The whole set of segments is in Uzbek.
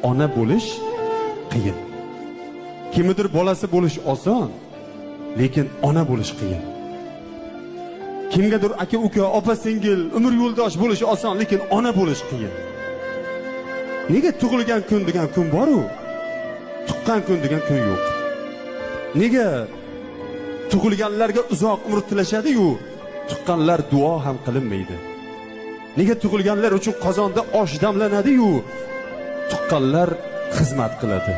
ona bo'lish qiyin. Kimnidir bolasi bo'lish oson, lekin ona bo'lish qiyin. Kimgadir aka uka, opa singil, umr yo'ldosh bo'lish oson, lekin ona bo'lish qiyin. Nega tug'ilgan kun degan kun bor-u, tuqqan kun degan kun yo'q? Nega tug'ilganlarga uzoq umr tilashadi-yu, tuqqanlar duo ham qilinmaydi? Nega tug'ilganlar uchun qozonda osh damlanadi-yu, tuqqanlar xizmat qiladi?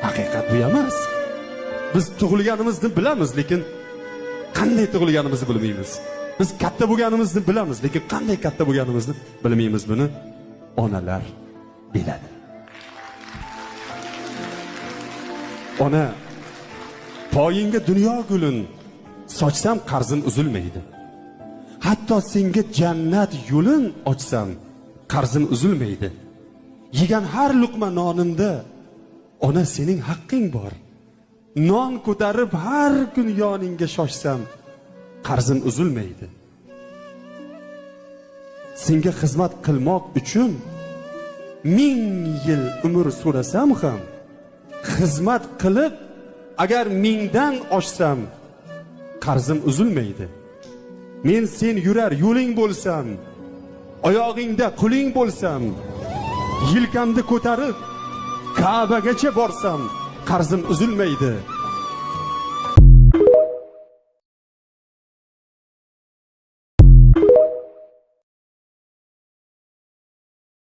Haqiqat bu emas. Biz tug'ilganimizni bilamiz, lekin qanday tug'ilganimizni bilmaymiz. Biz katta bo'lganimizni bilamiz, lekin qanday katta bo'lganimizni bilmaymiz. Buni onalar biladi. Ona, poyingga dunyo gulin sochsam qarzim uzilmaydi. Hatto senga jannat yo'lin ochsam qarzim uzilmaydi. Yegan har luqma nonimda ona sening haqqing bor. Non ko'tarib har kun yoningga shoshsam qarzim uzilmaydi. Senga xizmat qilmoq uchun 1000 yil umr so'rasam ham, xizmat qilib agar 1000 dan oshsam qarzim uzilmaydi. Men sen yurar yo'ling bo'lsam, oyog'ingda quling bo'lsam, yelkamni ko'tarib Ka'bagacha borsam qarzim uzilmaydi.